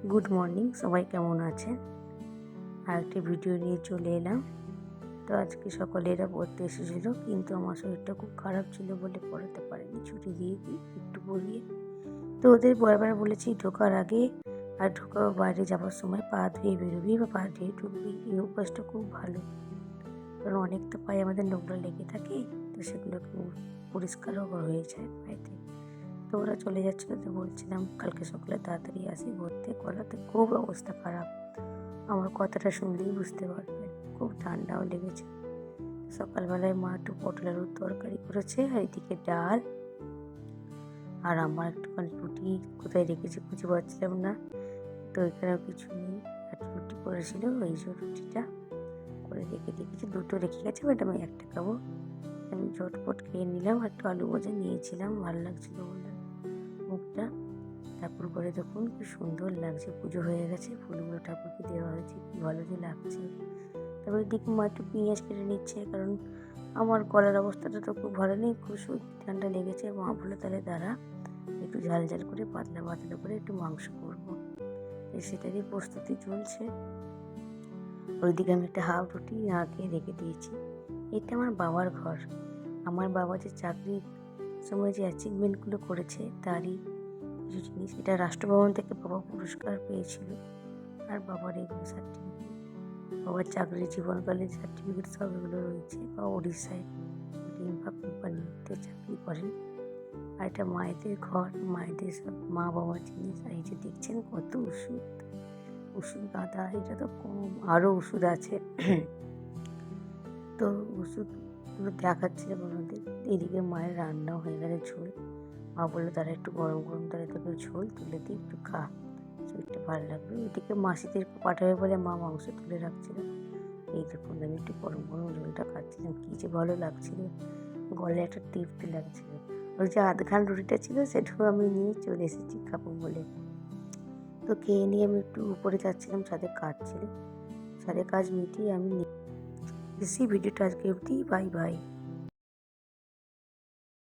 Good morning, সবাই কেমন আছেন? আর একটি ভিডিও নিয়ে চলে এলাম। তো আজকে সকালে এরা পড়তে এসেছিলো, কিন্তু আমার শরীরটা খুব খারাপ ছিল বলে পড়াতে পারিনি, ছুটি দিয়ে দিই একটু পড়িয়ে। তো ওদের বারবার বলেছি ঢোকার আগে আর বাইরে যাওয়ার সময় পা ধুয়ে বেরোবি বা পা ধুয়ে ঢুকবি। এই অভ্যাসটা খুব ভালো, কারণ অনেক তো পায়ে আমাদের নোংরা লেগে থাকে, তো সেগুলো খুব পরিষ্কারও হয়ে যায় পায়েতে। তো ওরা চলে যাচ্ছিলো, তো বলছিলাম কালকে সকালে তাড়াতাড়ি আসি ভর্তি করাতে। খুব অবস্থা খারাপ, আমার কথাটা শুনলেই বুঝতে পারবেন, খুব ঠান্ডাও লেগেছে। সকালবেলায় মা একটু পটল আলুর তরকারি করেছে, আর এদিকে ডাল, আর আমার একটুখানি রুটি কোথায় রেখেছি খুঁজে পাচ্ছিলাম না, তো এখানেও কিছু নেই। একটা রুটি করেছিল, ওই যে রুটিটা করে রেখে দিয়েছি, দুটো রেখে গেছে, বাট আমি একটা খাবো। আমি ঝটপট খেয়ে নিলাম, একটু আলু ভাজা নিয়েছিলাম, ভালো লাগছিল বললাম মুখটা। ঠাকুর করে দেখুন কি সুন্দর লাগছে, পুজো হয়ে গেছে, ফুলগুলো ঠাকুরকে দেওয়া হয়েছে, কি ভালো যে লাগছে। তবে এদিকে মা একটু পেঁয়াজ কেটে নিচ্ছে, কারণ আমার গলার অবস্থাটা তো খুব ভালো নেই, খুব সর্দি ঠান্ডা লেগেছে। মা বলে তাহলে দাঁড়া, একটু ঝাল ঝাল করে পাতলা পাতলা করে একটু মাংস করবো, সেটারই প্রস্তুতি চলছে। ওইদিকে আমি একটা হাফ রুটি না খেয়ে রেখে দিয়েছি। এটা আমার বাবার ঘর, আমার বাবা যে চাকরির সময় যে অ্যাচিভমেন্টগুলো করেছে তারই কিছু জিনিস। এটা রাষ্ট্রভবন থেকে বাবা পুরস্কার পেয়েছিল, আর বাবার এগুলো সার্টিফিকেট, বাবার চাকরির জীবনকালের সার্টিফিকেট সব এগুলো রয়েছে। বা উড়িষ্যায় রিম্পা কোম্পানিতে চাকরি করেন। আর এটা মায়েদের ঘর, মায়েদের সব মা বাবার জিনিস। আর এই যে দেখছেন কত ওষুধ, ওষুধ গাদা, এটা তো কম, আরও ওষুধ আছে। তো ওষুধগুলো দেখাচ্ছিলাম আমাদের। এদিকে মায়ের রান্নাও হয়ে গেছে, ঝোল। মা বললো তারা একটু গরম গরম তারা তোকে ঝোল তুলে দিয়ে একটু খা, শরীরটা ভালো লাগবে। ওইদিকে মাসিদের পাঠাবে বলে মা মাংস তুলে রাখছিল। এই দেখুন আমি একটু গরম গরম ঝোলটা খাচ্ছিলাম, কী যে ভালো লাগছিল, গলায় একটা তৃপ্তি লাগছিল। ওই যে আধখান রুটিটা ছিল সেটাও আমি নিয়ে চলে এসেছি খাবো বলে। তো খেয়ে নিয়ে আমি একটু উপরে যাচ্ছিলাম, ছাদে কাজ ছিল, ছাদে কাজ মিটিয়ে আমি এসি। ভিডিওটা আজকে অবধি, বাই বাই।